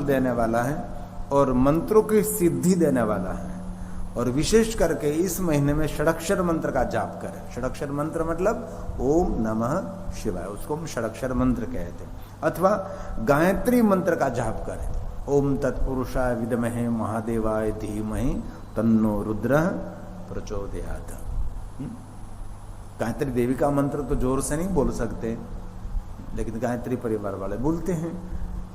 देने वाला है और मंत्रों की सिद्धि देने वाला है। और विशेष करके इस महीने में षडाक्षर मंत्र का जाप करें। षडाक्षर मंत्र मतलब ओम नमः शिवाय, उसको हम षडाक्षर मंत्र कहते हैं। अथवा गायत्री मंत्र का जाप करें। ओम तत्पुरुषाय विद्महे महादेवाय धीमहि तन्नो रुद्रः प्रचोदयात्। गायत्री देवी का मंत्र तो जोर से नहीं बोल सकते, लेकिन गायत्री परिवार वाले बोलते हैं।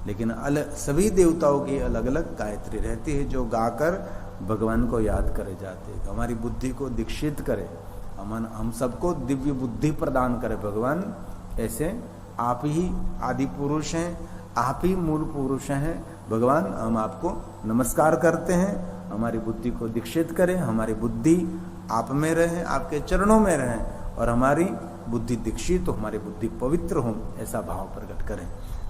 लेकिन सभी देवताओं की अलग अलग गायत्री रहती है जो गाकर भगवान को याद करे जाते हैं। हमारी बुद्धि को दीक्षित करे, हम सबको दिव्य बुद्धि प्रदान करे भगवान। ऐसे आप ही आदि पुरुष हैं, आप ही मूल पुरुष हैं भगवान। हम आपको नमस्कार करते हैं, हमारी बुद्धि को दीक्षित करें, हमारी बुद्धि आप में रहे, आपके चरणों में रहे और हमारी बुद्धि दीक्षित हो, हमारी बुद्धि पवित्र हो, ऐसा भाव प्रकट करें।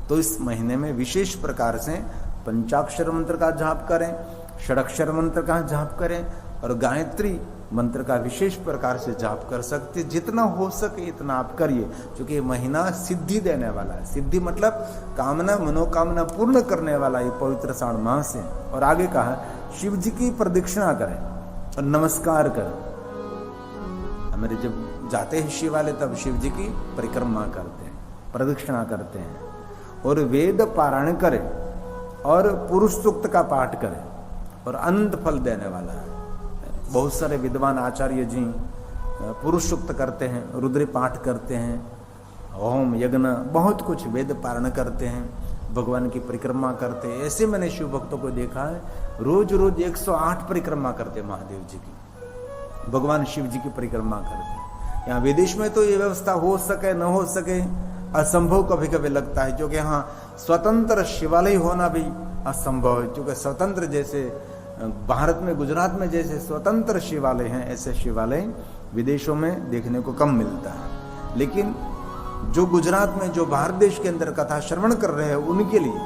तो इस महीने में विशेष प्रकार से पंचाक्षर मंत्र का जाप करें, षडाक्षर मंत्र का जाप करें और गायत्री मंत्र का विशेष प्रकार से जाप कर सकते। जितना हो सके इतना आप करिए, क्योंकि ये महीना सिद्धि देने वाला है। सिद्धि मतलब कामना मनोकामना पूर्ण करने वाला ये पवित्र श्रावण मास है। और आगे कहा शिव जी की प्रदक्षिणा करें और नमस्कार करें। हमारे जब जाते हैं शिवालय तब शिव जी की परिक्रमा करते हैं, प्रदक्षिणा करते हैं और वेद पारायण करें और पुरुष सूक्त का पाठ करें और अनंत फल देने वाला है। बहुत सारे विद्वान आचार्य जी पुरुष सूक्त करते हैं, रुद्र पाठ करते हैं, होम यज्ञ बहुत कुछ वेद पारायण करते हैं, भगवान की परिक्रमा करते हैं। ऐसे मैंने शिव भक्तों को देखा है रोज रोज 108 परिक्रमा करते महादेव जी की, भगवान शिव जी की परिक्रमा करते हैं। यहाँ विदेश में तो ये व्यवस्था हो सके न हो सके असंभव कभी कभी लगता है, क्योंकि यहाँ स्वतंत्र शिवालय होना भी असंभव है। क्योंकि स्वतंत्र जैसे भारत में गुजरात में जैसे स्वतंत्र शिवालय हैं, ऐसे शिवालय विदेशों में देखने को कम मिलता है। लेकिन जो गुजरात में, जो भारत देश के अंदर कथा श्रवण कर रहे हैं, उनके लिए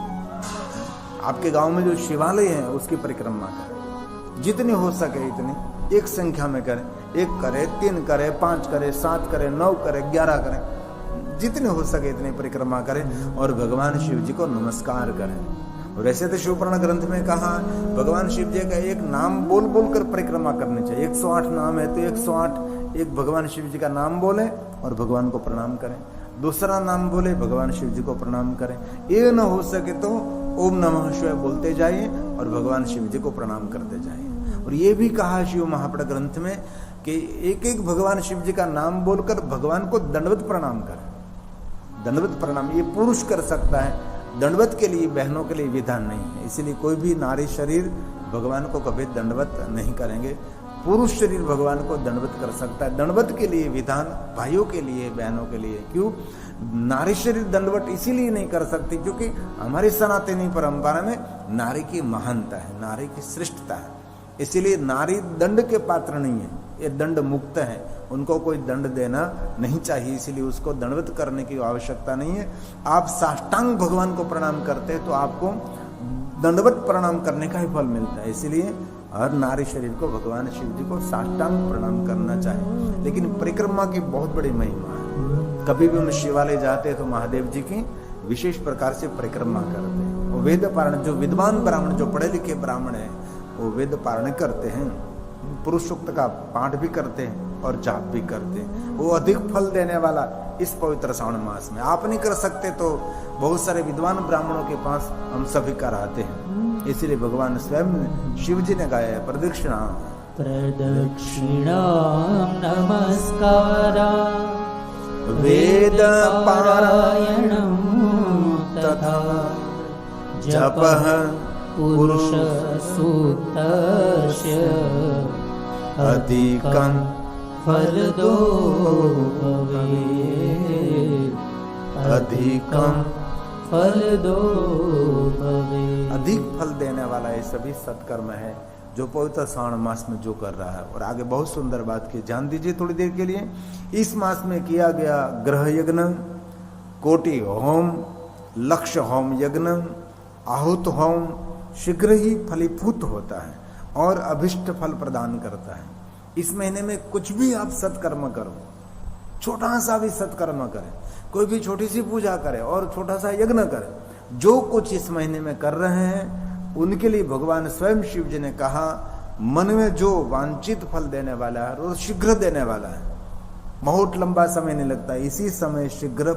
आपके गांव में जो शिवालय है उसकी परिक्रमा करें, जितनी हो सके इतनी एक संख्या में करें। 1 करे, 3 करे, 5 करे, 7 करे, 9 करे, 11 करें, जितने हो सके इतनी परिक्रमा करें और भगवान शिव जी को नमस्कार करें। और ऐसे तो शिवपुराण ग्रंथ में कहा भगवान शिव जी का एक नाम बोल बोल कर परिक्रमा करनी चाहिए। 108 नाम है तो 108 एक भगवान शिव जी का नाम बोले और भगवान को प्रणाम करें, दूसरा नाम बोले भगवान शिव जी को प्रणाम करें। ये न हो सके तो ओम नमः शिवाय बोलते जाइए और भगवान शिव जी को प्रणाम करते जाइए। और ये भी कहा शिव महापुराण ग्रंथ में कि एक एक भगवान शिव जी का नाम बोलकर भगवान को दंडवत प्रणाम करें। दंडवत प्रणाम ये पुरुष कर सकता है, दंडवत के लिए बहनों के लिए विधान नहीं है। इसीलिए कोई भी नारी शरीर भगवान को कभी दंडवत नहीं करेंगे, पुरुष शरीर भगवान को दंडवत कर सकता है। दंडवत के लिए विधान भाइयों के लिए, बहनों के लिए। क्यों नारी शरीर दंडवत इसीलिए नहीं कर सकती क्योंकि हमारी सनातनी परंपरा में नारी की महानता है, नारी की श्रेष्ठता है। इसीलिए नारी दंड के पात्र नहीं है, ये दंड मुक्त है, उनको कोई दंड देना नहीं चाहिए। इसीलिए उसको दंडवत करने की आवश्यकता नहीं है। आप साष्टांग भगवान को प्रणाम करते हैं तो आपको दंडवत प्रणाम करने का ही फल मिलता है। इसीलिए हर नारी शरीर को भगवान शिव जी को साष्टांग प्रणाम करना चाहिए। लेकिन परिक्रमा की बहुत बड़ी महिमा है। कभी भी हम शिवालय जाते हैं तो महादेव जी की विशेष प्रकार से परिक्रमा करते हैं। वो वेद पारायण, जो विद्वान ब्राह्मण, जो पढ़े लिखे ब्राह्मण है, वो वेद पारायण करते हैं, पुरुष सूक्त का पाठ भी करते हैं और जाप भी करते हैं। वो अधिक फल देने वाला इस पवित्र श्रावण मास में। आप नहीं कर सकते तो बहुत सारे विद्वान ब्राह्मणों के पास हम सभी कराते हैं। इसीलिए भगवान स्वयं शिव जी ने गाया है प्रदक्षिणा प्रदक्षिणा नमस्कारा वेद पारायणं तथा जपः पुरुष सूक्तस्य अधिकं फलदो भवेत्। अधिकं फलदो भवेत्। अधिक फल देने वाला ये सभी सत्कर्म है जो पवित्र श्रावण मास में जो कर रहा है। और आगे बहुत सुंदर बात की, ध्यान दीजिए थोड़ी देर के लिए। इस मास में किया गया ग्रह यज्ञ, कोटि होम, लक्ष्य होम यज्ञ, आहुत होम शीघ्र ही फलीभूत होता है और अभिष्ट फल प्रदान करता है। इस महीने में कुछ भी आप सत्कर्म करो, छोटा सा भी सत्कर्म करें, कोई भी छोटी सी पूजा करे और छोटा सा यज्ञ करे, जो कुछ इस महीने में कर रहे हैं उनके लिए भगवान स्वयं शिव जी ने कहा, मन में जो वांछित फल देने वाला है वो शीघ्र देने वाला है, बहुत लंबा समय नहीं लगता, इसी समय शीघ्र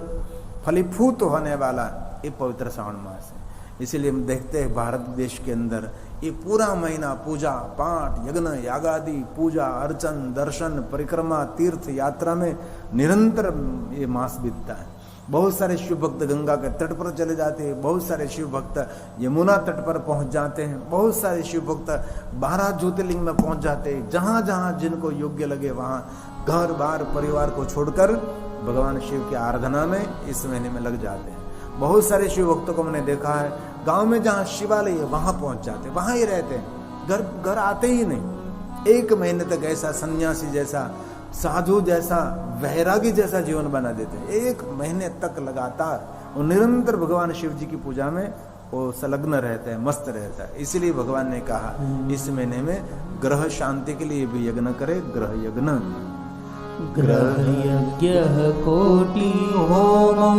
फलीभूत होने वाला ये पवित्र श्रावण मास है। इसीलिए हम देखते हैं भारत देश के अंदर ये पूरा महीना पूजा पाठ यज्ञ यागादि पूजा अर्चन दर्शन परिक्रमा तीर्थ यात्रा में निरंतर ये मास बीतता है। बहुत सारे शिव भक्त गंगा के तट पर चले जाते हैं, बहुत सारे शिव भक्त यमुना तट पर पहुंच जाते हैं, बहुत सारे शिव भक्त 12 ज्योतिर्लिंग में पहुंच जाते हैं। जहां जहां जिनको योग्य लगे वहां घर बार परिवार को छोड़कर भगवान शिव की आराधना में इस महीने में लग जाते हैं। बहुत सारे शिव भक्तों को मैंने देखा है, गांव में जहां शिवालय है वहां पहुंच जाते, वहां ही रहते हैं, घर आते ही नहीं। 1 महीने तक ऐसा सन्यासी जैसा साधु जैसा वैरागी जैसा जीवन बना देते हैं। 1 महीने तक लगातार और निरंतर भगवान शिव जी की पूजा में वो संलग्न रहते हैं, मस्त रहता है। इसीलिए भगवान ने कहा इस महीने में ग्रह शांति के लिए भी यज्ञ करे, ग्रह यज्ञ। ग्रह यज्ञ कोटि होमो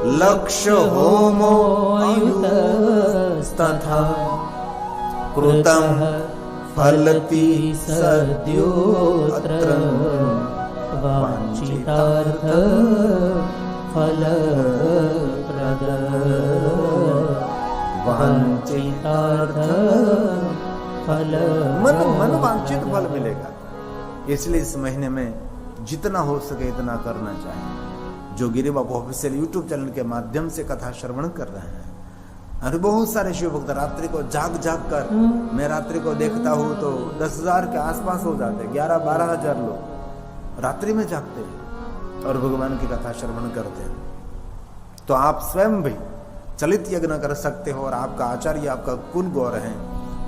लक्ष्य होमो अयुतस्तथा कृतं फलति सद्योऽत्र वाञ्छितार्थ फलप्रद वाञ्छितार्थ फल मन वांछित फल मिलेगा। इसलिए इस महीने में जितना हो सके इतना करना चाहिए। जो गिरी बाबू ऑफिशियल यूट्यूब चैनल के माध्यम से कथा श्रवण कर रहे हैं, अरे बहुत सारे शिव भक्त रात्रि को जाग कर, मैं रात्रि को देखता हूँ तो 10,000 के आसपास हो जाते, 11-12 हजार लोग रात्रि में जागते हैं और भगवान की कथा श्रवण करते हैं। तो आप स्वयं भी चलित यज्ञ कर सकते हो और आपका आचार्य आपका कुल गौर है,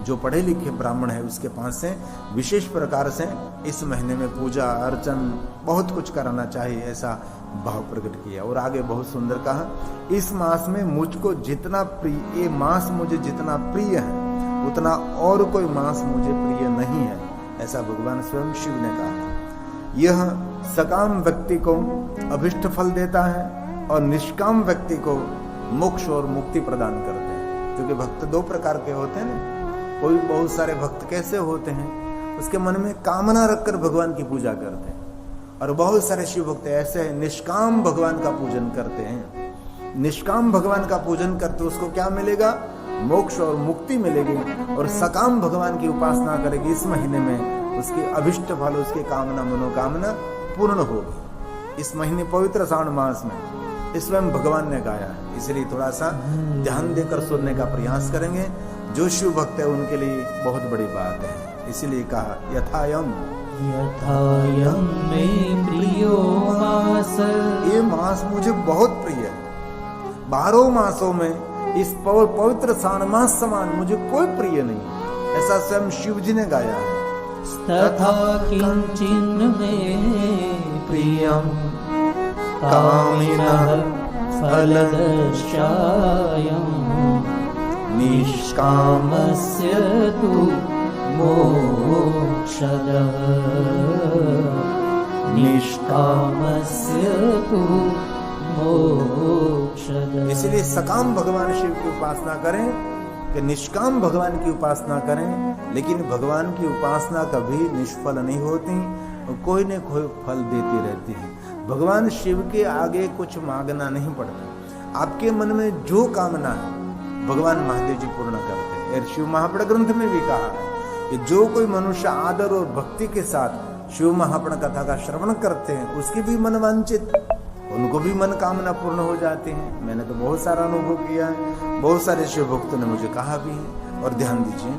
जो पढ़े लिखे ब्राह्मण है उसके पास से विशेष प्रकार से इस महीने में पूजा अर्चन बहुत कुछ कराना चाहिए, ऐसा भाव प्रकट किया। और आगे बहुत सुंदर कहा, इस मास में मुझको जितना प्रिय, ये मास मुझे जितना प्रिय है उतना और कोई मास मुझे प्रिय नहीं है, ऐसा भगवान स्वयं शिव ने कहा। यह सकाम व्यक्ति को अभिष्ट फल देता है और निष्काम व्यक्ति को मोक्ष और मुक्ति प्रदान करते हैं। क्योंकि भक्त 2 प्रकार के होते हैं ना, कोई बहुत सारे भक्त कैसे होते हैं, उसके मन में कामना रखकर भगवान की पूजा करते हैं, और बहुत सारे शिव भक्त ऐसे हैं निष्काम भगवान का पूजन करते हैं। निष्काम भगवान का पूजन करते उसको क्या मिलेगा, मोक्ष और मुक्ति मिलेगी। और सकाम भगवान की उपासना करेगी इस महीने में उसकी अभिष्ट फल, उसकी कामना मनोकामना पूर्ण होगी। इस महीने पवित्र श्रावण मास में इस स्वयं भगवान ने गाया है, इसलिए थोड़ा सा ध्यान देकर सुनने का प्रयास करेंगे। जो शिव भक्त है उनके लिए बहुत बड़ी बात है, इसीलिए कहा यथायम मे प्रियो मास, ये मास मुझे बहुत प्रिय है। 12 मासों में इस पवित्र श्रावण मास समान मुझे कोई प्रिय नहीं, ऐसा स्वयं शिव जी ने गाया है। तथा किंचिन मे प्रियम कामिनः फलदशायम् निष्कामस्य तु मोक्षदः निष्कामस्य तु मोक्षदः। इसलिए सकाम भगवान शिव की उपासना करें कि निष्काम भगवान की उपासना करें, लेकिन भगवान की उपासना कभी निष्फल नहीं होती, कोई न कोई फल देती रहती है। भगवान शिव के आगे कुछ मांगना नहीं पड़ता, आपके मन में जो कामना है भगवान महादेव जी पूर्ण करते हैं। शिव महापुराण ग्रंथ में भी कहा है कि जो कोई मनुष्य आदर और भक्ति के साथ शिव महापुराण कथा का श्रवण करते हैं उसकी भी मन वांछित, उनको भी मन कामना पूर्ण हो जाती है। मैंने तो बहुत सारा अनुभव किया है, बहुत सारे शिव भक्तों ने मुझे कहा भी है। और ध्यान दीजिए,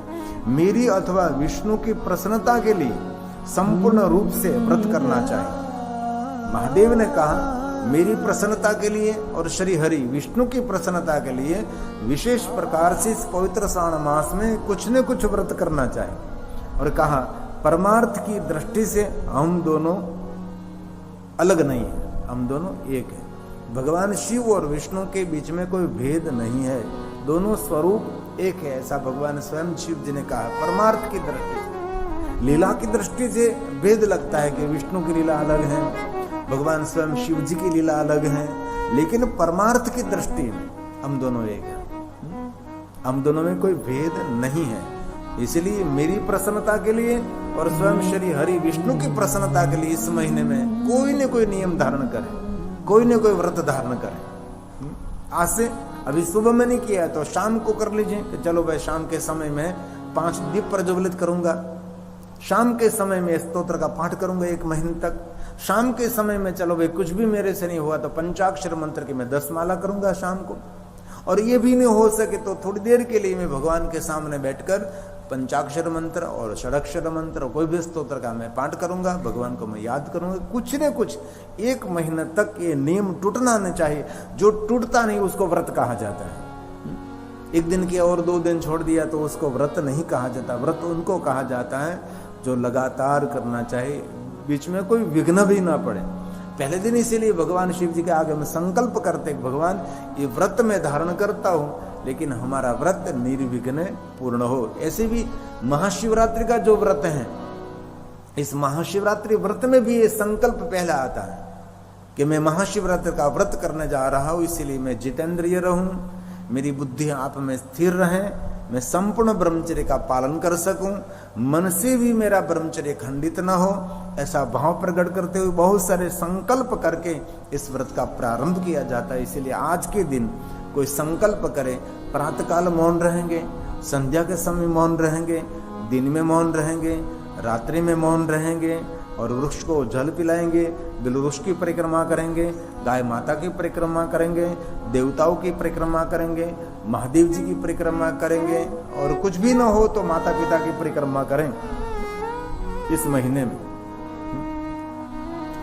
मेरी अथवा विष्णु की प्रसन्नता के लिए संपूर्ण रूप से व्रत करना चाहिए। महादेव ने कहा मेरी प्रसन्नता के लिए और श्री हरि विष्णु की प्रसन्नता के लिए विशेष प्रकार से इस पवित्र श्रावण मास में कुछ न कुछ व्रत करना चाहिए। और कहा परमार्थ की दृष्टि से हम दोनों अलग नहीं है, हम दोनों एक है। भगवान शिव और विष्णु के बीच में कोई भेद नहीं है, दोनों स्वरूप एक है, ऐसा भगवान स्वयं शिव जी ने कहा। परमार्थ की दृष्टि से, लीला की दृष्टि से भेद लगता है कि विष्णु की लीला अलग है, भगवान स्वयं शिव जी की लीला अलग है, लेकिन परमार्थ की दृष्टि में हम दोनों एक हैं, हम दोनों में कोई भेद नहीं है। इसलिए मेरी प्रसन्नता के लिए और स्वयं श्री हरि विष्णु की प्रसन्नता के लिए इस महीने में कोई न कोई नियम धारण करे, कोई न कोई व्रत धारण करे। आज से अभी सुबह में नहीं किया तो शाम को कर लीजिए कि चलो भाई शाम के समय में 5 दीप प्रज्वलित करूंगा, शाम के समय में स्तोत्र का पाठ करूंगा 1 महीने तक, शाम के समय में चलो भाई कुछ भी मेरे से नहीं हुआ तो पंचाक्षर मंत्र की मैं 10 माला करूंगा शाम को। और ये भी नहीं हो सके तो थोड़ी देर के लिए मैं भगवान के सामने बैठकर पंचाक्षर मंत्र और षडाक्षर मंत्र कोई भी स्तोत्र का मैं पाठ करूंगा, भगवान को मैं याद करूंगा। कुछ न कुछ 1 महीने तक ये नियम टूटना नहीं चाहिए। जो टूटता नहीं उसको व्रत कहा जाता है। 1 दिन किया और 2 दिन छोड़ दिया तो उसको व्रत नहीं कहा जाता। व्रत उनको कहा जाता है जो लगातार करना चाहिए, बीच में कोई विघ्न भी ना पड़े। पहले दिन इसीलिए भगवान शिव जी के आगे में संकल्प करते भगवान ये व्रत में धारण करता हूं लेकिन हमारा व्रत निर्विघ्न पूर्ण हो। ऐसे भी महाशिवरात्रि का जो व्रत है, इस महाशिवरात्रि व्रत में भी ये संकल्प पहला आता है कि मैं महाशिवरात्रि का व्रत करने जा रहा हूं, इसीलिए मैं जितेंद्रिय रहूं, मेरी बुद्धि आप में स्थिर रहे, मैं संपूर्ण ब्रह्मचर्य का पालन कर सकूं, मन से भी मेरा ब्रह्मचर्य खंडित न हो, ऐसा भाव प्रकट करते हुए बहुत सारे संकल्प करके इस व्रत का प्रारंभ किया जाता है। इसीलिए आज के दिन कोई संकल्प करे, प्रातःकाल मौन रहेंगे, संध्या के समय मौन रहेंगे, दिन में मौन रहेंगे, रात्रि में मौन रहेंगे और वृक्ष को जल पिलाएंगे, बिलवृक्ष की परिक्रमा करेंगे, गाय माता की परिक्रमा करेंगे, देवताओं की परिक्रमा करेंगे, महादेव जी की परिक्रमा करेंगे और कुछ भी न हो तो माता पिता की परिक्रमा करें। इस महीने में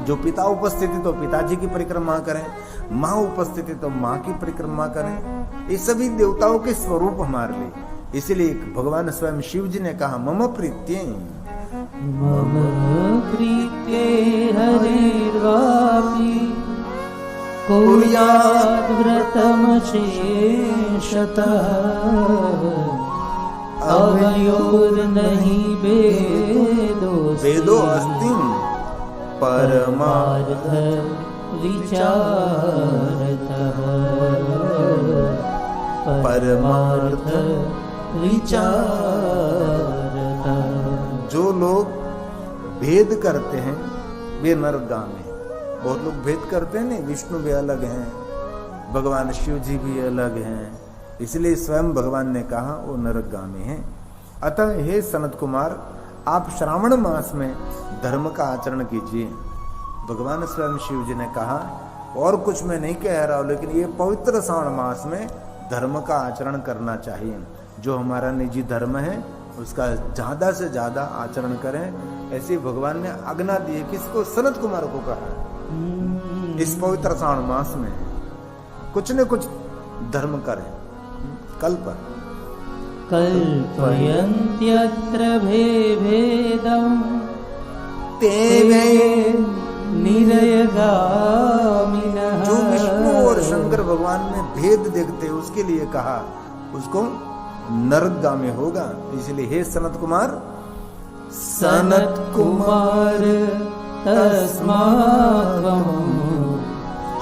जो पिता उपस्थित है तो पिताजी की परिक्रमा करें, माँ उपस्थित है तो माँ की परिक्रमा करें। ये सभी देवताओं के स्वरूप हमारे लिए। इसलिए भगवान स्वयं शिव जी ने कहा मम प्रीत्ये मम प्रीत्ये हरिर्वापि कुर्यात् व्रतम् शेषतः अवयोर्नहि वेदो अस्ति परमार्थ विचारतः परमार्थ विचारतः। जो लोग भेद करते हैं वे नरकगामी हैं। बहुत लोग भेद करते हैं नहीं, विष्णु भी अलग हैं, भगवान शिव जी भी अलग हैं, इसलिए स्वयं भगवान ने कहा वो नरकगामी हैं। अतः हे सनत कुमार आप श्रावण मास में धर्म का आचरण कीजिए। भगवान स्वयं शिव जी ने कहा और कुछ मैं नहीं कह रहा हूं, लेकिन ये पवित्र श्रावण मास में धर्म का आचरण करना चाहिए। जो हमारा निजी धर्म है उसका ज्यादा से ज्यादा आचरण करें, ऐसे भगवान ने आज्ञा दी है। किसको? सनत कुमार को कहा इस पवित्र श्रावण मास में कुछ न कुछ धर्म करें। कल्प कल्पयन्त्यत्र भेदं ते निरयगामिनः। जो विष्णु और शंकर भगवान में भेद देखते हैं उसके लिए कहा उसको नरकगामी होगा। इसलिए हे सनत कुमार तस्मात्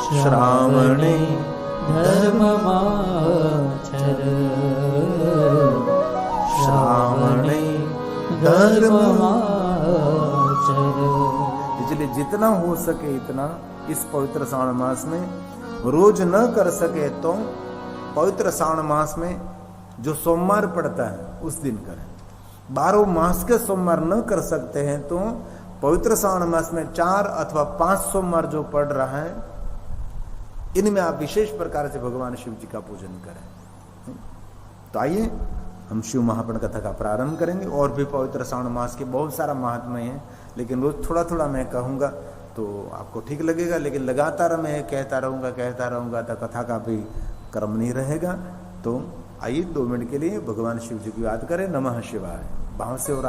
श्रावणे धर्ममाचर श्रावणे धर्ममाचर। इसलिए जितना हो सके इतना इस पवित्र श्रावण मास में, रोज न कर सके तो पवित्र श्रावण मास में जो सोमवार पड़ता है उस दिन करें। 12 मास के सोमवार न कर सकते हैं तो पवित्र श्रावण मास में 4 अथवा 5 सोमवार जो पड़ रहा है इनमें आप विशेष प्रकार से भगवान शिव जी का पूजन करें। तो आइए हम शिव महापुराण कथा का प्रारंभ करेंगे। और भी पवित्र श्रावण मास के बहुत सारा महात्म्य है, लेकिन रोज थोड़ा थोड़ा मैं कहूँगा तो आपको ठीक लगेगा। लेकिन लगातार मैं कहता रहूँगा तो कथा का भी क्रम नहीं रहेगा। तो आइए 2 मिनट के लिए भगवान शिव जी की याद करें। नमः शिवाय भाव से। और